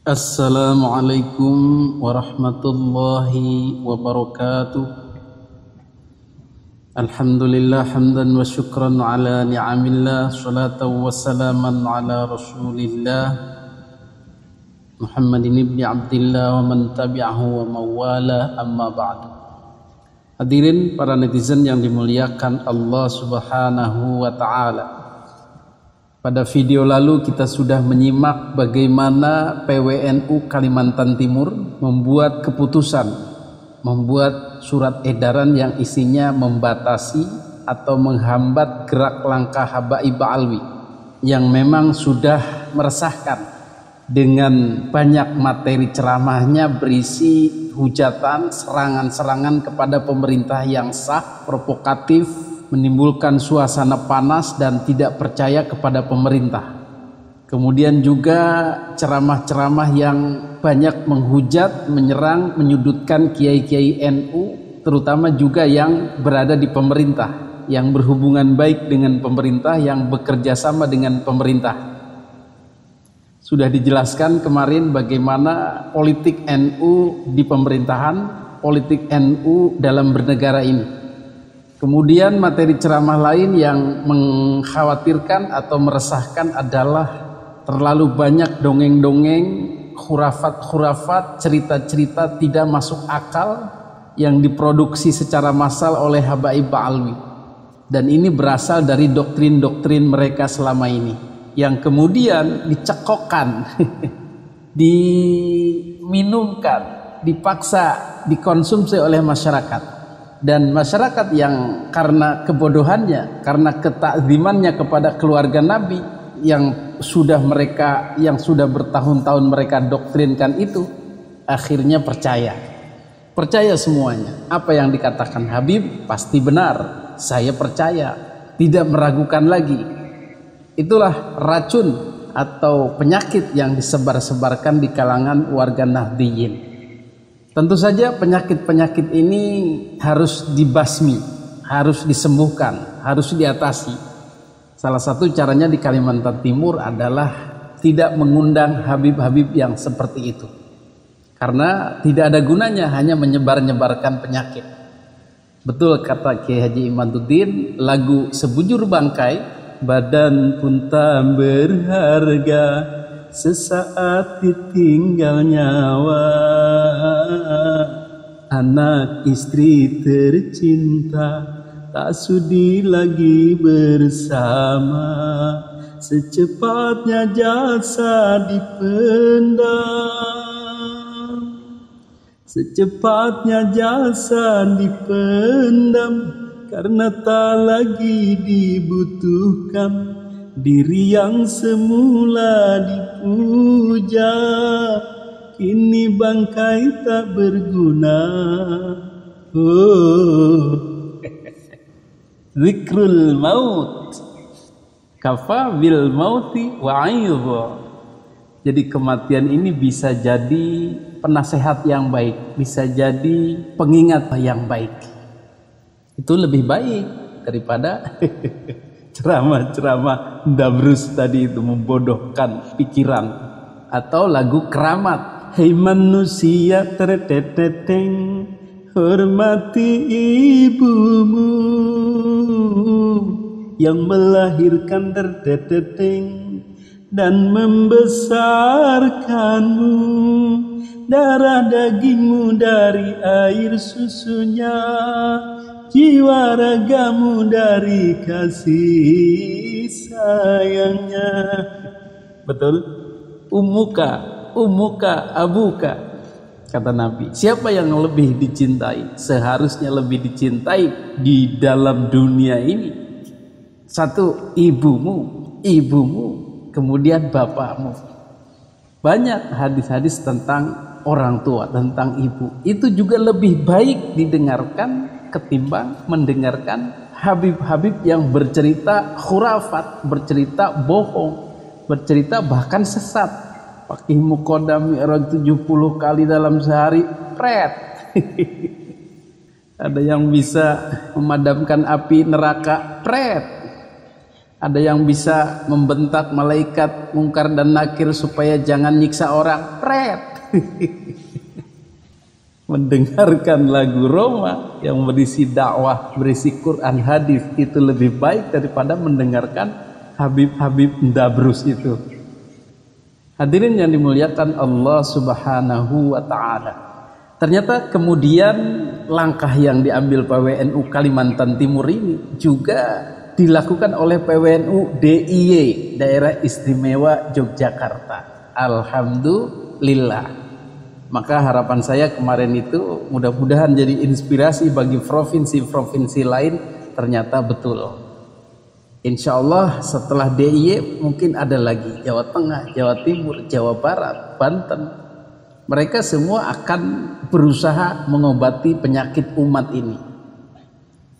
Assalamualaikum warahmatullahi wabarakatuh. Alhamdulillah hamdan wa syukran ala ni'amillah, salatan wa salaman ala rasulillah Muhammadin ibni Abdillah wa man tabi'ahu wa mawala, amma ba'du. Hadirin para netizen yang dimuliakan Allah subhanahu wa ta'ala, pada video lalu kita sudah menyimak bagaimana PWNU Kalimantan Timur membuat keputusan, membuat surat edaran yang isinya membatasi atau menghambat gerak langkah Habaib Alwi yang memang sudah meresahkan dengan banyak materi ceramahnya berisi hujatan, serangan-serangan kepada pemerintah yang sah, provokatif, menimbulkan suasana panas dan tidak percaya kepada pemerintah. Kemudian juga ceramah-ceramah yang banyak menghujat, menyerang, menyudutkan kiai-kiai NU, terutama juga yang berada di pemerintah, yang berhubungan baik dengan pemerintah, yang bekerja sama dengan pemerintah. Sudah dijelaskan kemarin bagaimana politik NU di pemerintahan, politik NU dalam bernegara ini. Kemudian materi ceramah lain yang mengkhawatirkan atau meresahkan adalah terlalu banyak dongeng-dongeng, khurafat-khurafat, cerita-cerita tidak masuk akal yang diproduksi secara massal oleh Habaib Alwi. Dan ini berasal dari doktrin-doktrin mereka selama ini, yang kemudian dicekokkan, diminumkan, dipaksa, dikonsumsi oleh masyarakat. Dan masyarakat yang karena kebodohannya, karena ketakzimannya kepada keluarga Nabi yang sudah bertahun-tahun mereka doktrinkan itu, akhirnya percaya semuanya. Apa yang dikatakan Habib pasti benar, saya percaya, tidak meragukan lagi. Itulah racun atau penyakit yang disebar-sebarkan di kalangan warga Nahdliyin. Tentu saja penyakit-penyakit ini harus dibasmi, harus disembuhkan, harus diatasi. Salah satu caranya di Kalimantan Timur adalah tidak mengundang Habib-Habib yang seperti itu. Karena tidak ada gunanya hanya menyebar-nyebarkan penyakit. Betul kata Kiai Haji Imaduddin, lagu Sebujur Bangkai, badan pun tak berharga, sesaat ditinggal nyawa, anak istri tercinta tak sudi lagi bersama, secepatnya jasa dipendam, secepatnya jasa dipendam, karena tak lagi dibutuhkan. Diri yang semula dipuja, kini bangkai tak berguna. Zikrul maut kafa bil mauti wa'idha. Jadi kematian ini bisa jadi penasehat yang baik, bisa jadi pengingat yang baik. Itu lebih baik daripada ceramah-ceramah dabrus tadi itu, membodohkan pikiran, atau lagu keramat. Hei manusia terteteteng, hormati ibumu yang melahirkan terteteteng dan membesarkanmu, darah dagingmu dari air susunya, jiwa ragamu dari kasih sayangnya. Betul? Umuka, abuka, kata Nabi. Siapa yang lebih dicintai? Seharusnya lebih dicintai di dalam dunia ini. Satu, ibumu, kemudian bapakmu. Banyak hadis-hadis tentang orang tua, tentang ibu. Itu juga lebih baik didengarkan ketimbang mendengarkan Habib-Habib yang bercerita khurafat, bercerita bohong, bercerita bahkan sesat. Pakai mukodam mi'raj 70 kali dalam sehari, pret. Ada yang bisa memadamkan api neraka, pret. Ada yang bisa membentak malaikat mungkar dan nakir supaya jangan nyiksa orang. Pret. Mendengarkan lagu Roma yang berisi dakwah, berisi Quran hadis itu lebih baik daripada mendengarkan Habib-habib Ndabrus itu. Hadirin yang dimuliakan Allah Subhanahu wa taala. Ternyata kemudian langkah yang diambil PWNU Kalimantan Timur ini juga dilakukan oleh PWNU DIY Daerah Istimewa Yogyakarta. Alhamdulillah. Maka harapan saya kemarin itu mudah-mudahan jadi inspirasi bagi provinsi-provinsi lain. Ternyata betul. Insya Allah setelah DIY mungkin ada lagi Jawa Tengah, Jawa Timur, Jawa Barat, Banten. Mereka semua akan berusaha mengobati penyakit umat ini.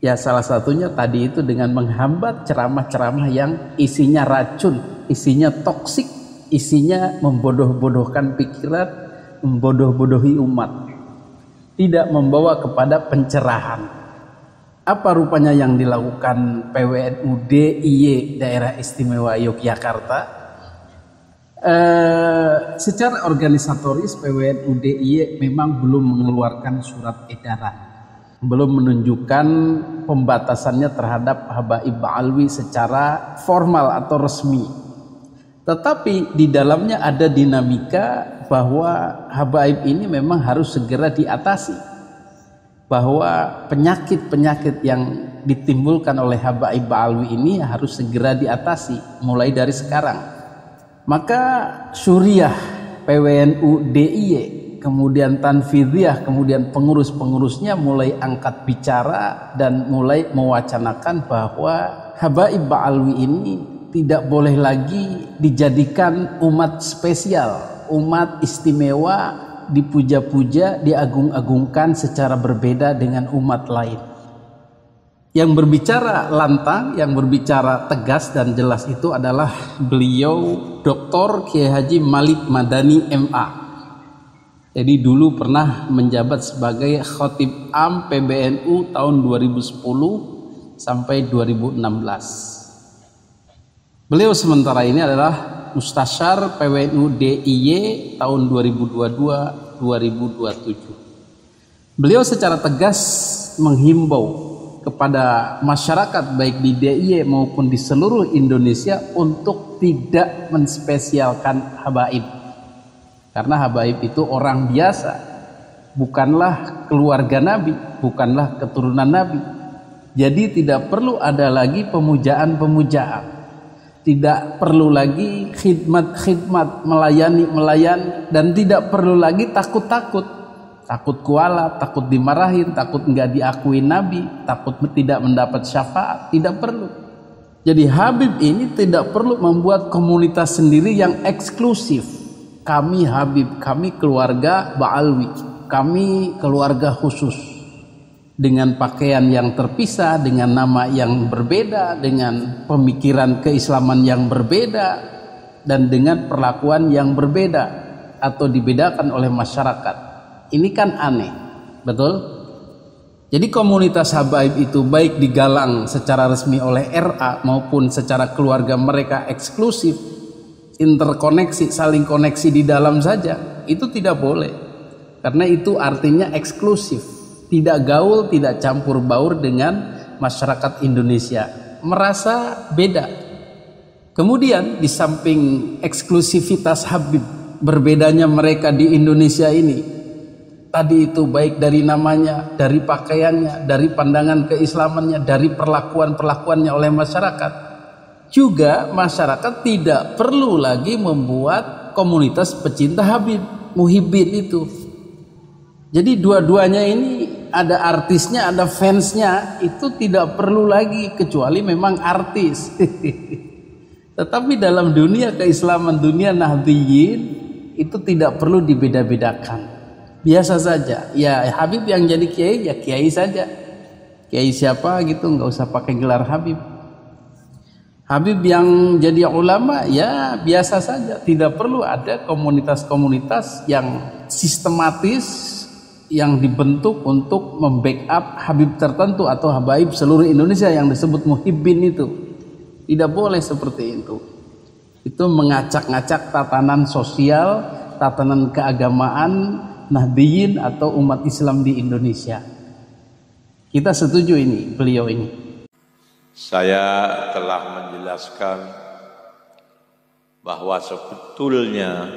Ya salah satunya tadi itu dengan menghambat ceramah-ceramah yang isinya racun, isinya toksik, isinya membodoh-bodohkan pikiran, membodoh-bodohi umat. Tidak membawa kepada pencerahan. Apa rupanya yang dilakukan PWNU DIY Daerah Istimewa Yogyakarta? Secara organisatoris PWNU DIY memang belum mengeluarkan surat edaran, belum menunjukkan pembatasannya terhadap Habaib Ba'alwi secara formal atau resmi. Tetapi di dalamnya ada dinamika bahwa Habaib ini memang harus segera diatasi, bahwa penyakit-penyakit yang ditimbulkan oleh Habaib Ba'alwi ini harus segera diatasi mulai dari sekarang. Maka Syuriah, PWNU DIY, kemudian Tanfidiyah, kemudian pengurus-pengurusnya mulai angkat bicara dan mulai mewacanakan bahwa Habaib Ba'alwi ini tidak boleh lagi dijadikan umat spesial, umat istimewa, dipuja-puja, diagung-agungkan secara berbeda dengan umat lain. Yang berbicara lantang, yang berbicara tegas dan jelas itu adalah beliau Dr. Kiai Haji Malik Madani MA. Jadi dulu pernah menjabat sebagai Khatib Am PBNU tahun 2010 sampai 2016. Beliau sementara ini adalah Mustasyar PWNU DIY tahun 2022-2027. Beliau secara tegas menghimbau kepada masyarakat baik di DIY maupun di seluruh Indonesia untuk tidak menspesialkan habaib, karena habaib itu orang biasa, bukanlah keluarga Nabi, bukanlah keturunan Nabi. Jadi tidak perlu ada lagi pemujaan-pemujaan, tidak perlu lagi khidmat-khidmat, melayani, dan tidak perlu lagi takut-takut. Takut kualat, takut dimarahin, takut nggak diakui Nabi, takut tidak mendapat syafaat, tidak perlu. Jadi Habib ini tidak perlu membuat komunitas sendiri yang eksklusif. Kami Habib, kami keluarga Ba'alwi, kami keluarga khusus, dengan pakaian yang terpisah, dengan nama yang berbeda, dengan pemikiran keislaman yang berbeda, dan dengan perlakuan yang berbeda atau dibedakan oleh masyarakat. Ini kan aneh, betul? Jadi komunitas habaib itu baik digalang secara resmi oleh RA maupun secara keluarga mereka eksklusif, interkoneksi, saling koneksi di dalam saja, itu tidak boleh. Karena itu artinya eksklusif, tidak gaul, tidak campur baur dengan masyarakat Indonesia, merasa beda. Kemudian di samping eksklusivitas Habib, berbedanya mereka di Indonesia ini, tadi itu baik dari namanya, dari pakaiannya, dari pandangan keislamannya, dari perlakuan-perlakuannya oleh masyarakat. Juga masyarakat tidak perlu lagi membuat komunitas pecinta Habib, muhibbin itu. Jadi dua-duanya ini ada artisnya, ada fansnya, itu tidak perlu lagi kecuali memang artis. Tetapi dalam dunia keislaman, dunia Nahdliyin, itu tidak perlu dibeda-bedakan. Biasa saja, ya Habib yang jadi kiai ya kiai saja, kiai siapa gitu, nggak usah pakai gelar Habib. Habib yang jadi ulama ya biasa saja, tidak perlu ada komunitas-komunitas yang sistematis yang dibentuk untuk membackup Habib tertentu atau habaib seluruh Indonesia yang disebut muhibbin itu. Tidak boleh seperti itu. Itu mengacak-ngacak tatanan sosial, tatanan keagamaan Nahdiyin atau umat Islam di Indonesia. Kita setuju ini, beliau ini. Saya telah menjelaskan bahwa sebetulnya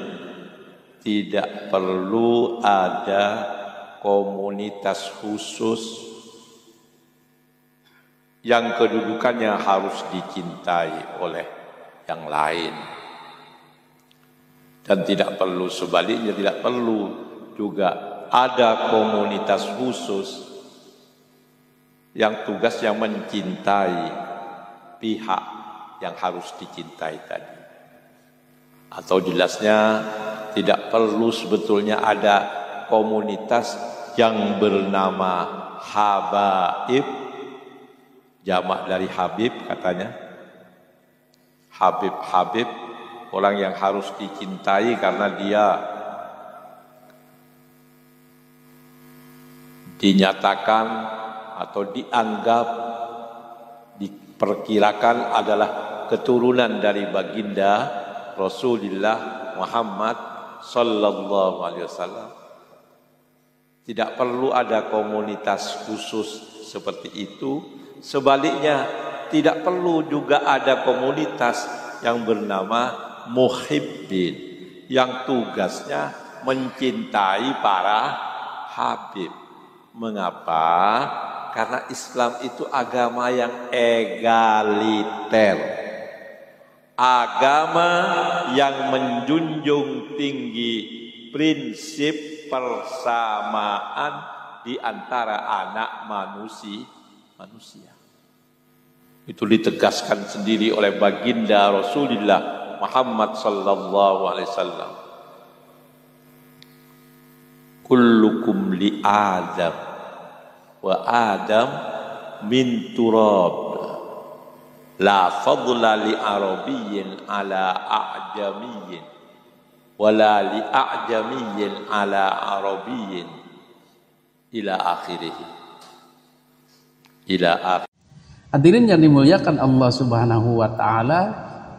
tidak perlu ada komunitas khusus yang kedudukannya harus dicintai oleh yang lain. Dan tidak perlu sebaliknya, tidak perlu juga ada komunitas khusus yang tugasnya mencintai pihak yang harus dicintai tadi. Atau jelasnya tidak perlu sebetulnya ada komunitas yang bernama habaib, jamak dari habib katanya. Habib, orang yang harus dicintai karena dia dinyatakan atau dianggap, diperkirakan adalah keturunan dari baginda Rasulullah Muhammad sallallahu alaihi wasallam. Tidak perlu ada komunitas khusus seperti itu. Sebaliknya, tidak perlu juga ada komunitas yang bernama muhibbin, yang tugasnya mencintai para habib. Mengapa? Karena Islam itu agama yang egaliter, agama yang menjunjung tinggi prinsip persamaan di antara anak manusia. Itu ditegaskan sendiri oleh baginda Rasulullah Muhammad sallallahu alaihi wasallam. Kullukum li Adam wa Adam min turab, la fadla li arabiyyin ala a'jamiyyin wala li a'jamiyyin ala arabiyyin ila akhirih. Hadirin yang dimuliakan Allah Subhanahu wa taala,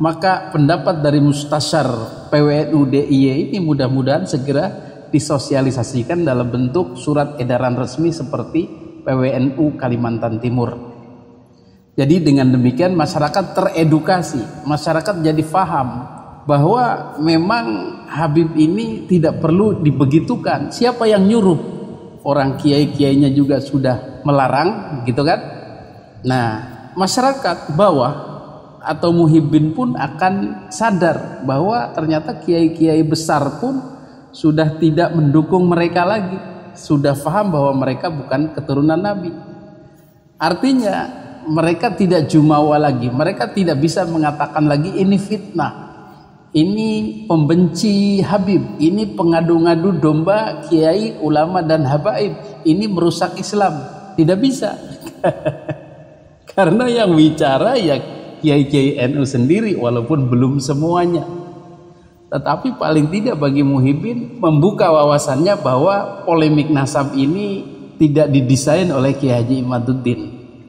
maka pendapat dari Mustasyar PWNU DIY ini mudah-mudahan segera disosialisasikan dalam bentuk surat edaran resmi seperti PWNU Kalimantan Timur. Jadi dengan demikian masyarakat teredukasi, masyarakat jadi faham bahwa memang Habib ini tidak perlu dibegitukan. Siapa yang nyuruh? Orang kiai-kiainya juga sudah melarang, gitu kan? Nah, masyarakat bawah atau muhibbin pun akan sadar bahwa ternyata kiai-kiai besar pun sudah tidak mendukung mereka lagi, sudah paham bahwa mereka bukan keturunan Nabi. Artinya mereka tidak jumawa lagi, mereka tidak bisa mengatakan lagi ini fitnah, ini pembenci Habib, ini pengadu-ngadu domba kiai, ulama dan habaib, ini merusak Islam. Tidak bisa. Karena yang bicara ya kiai-kiai NU sendiri, walaupun belum semuanya. Tetapi paling tidak bagi muhibbin membuka wawasannya bahwa polemik nasab ini tidak didesain oleh Kiai Haji Imaduddin,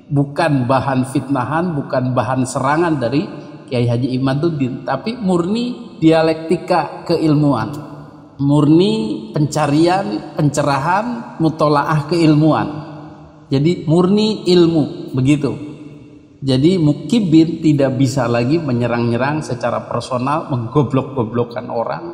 bukan bahan fitnahan, bukan bahan serangan dari Kiai Haji Imaduddin, tapi murni dialektika keilmuan, murni pencarian, pencerahan, mutolaah keilmuan. Jadi murni ilmu, begitu. Jadi mukibin tidak bisa lagi menyerang-nyerang secara personal, menggoblok-goblokkan orang,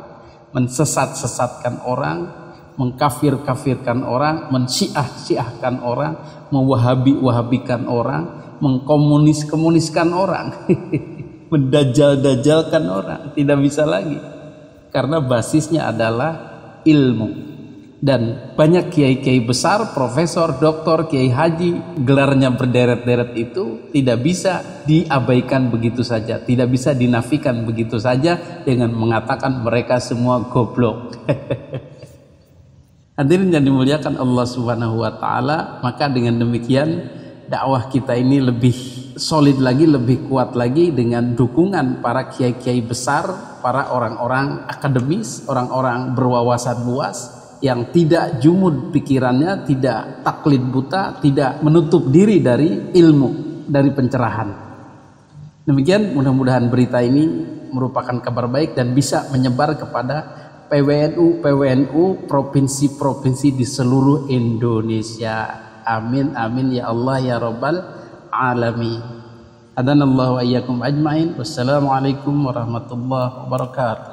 mensesat-sesatkan orang, mengkafir-kafirkan orang, mensyiah-syiahkan orang, mewahabi-wahabikan orang, mengkomunis-komuniskan orang, mendajal-dajalkan orang. Tidak bisa lagi, karena basisnya adalah ilmu. Dan banyak kiai-kiai besar, profesor, doktor, kiai haji, gelarnya berderet-deret itu tidak bisa diabaikan begitu saja, tidak bisa dinafikan begitu saja dengan mengatakan mereka semua goblok. Hadirin yang dimuliakan Allah Subhanahu wa taala, maka dengan demikian dakwah kita ini lebih solid lagi, lebih kuat lagi dengan dukungan para kiai-kiai besar, para orang-orang akademis, orang-orang berwawasan luas yang tidak jumud pikirannya, tidak taklid buta, tidak menutup diri dari ilmu, dari pencerahan. Demikian, mudah-mudahan berita ini merupakan kabar baik dan bisa menyebar kepada PWNU provinsi-provinsi di seluruh Indonesia. Amin amin ya Allah ya rabbal alamin. Adanallahu wa iyyakum ajmain. Wassalamualaikum warahmatullahi wabarakatuh.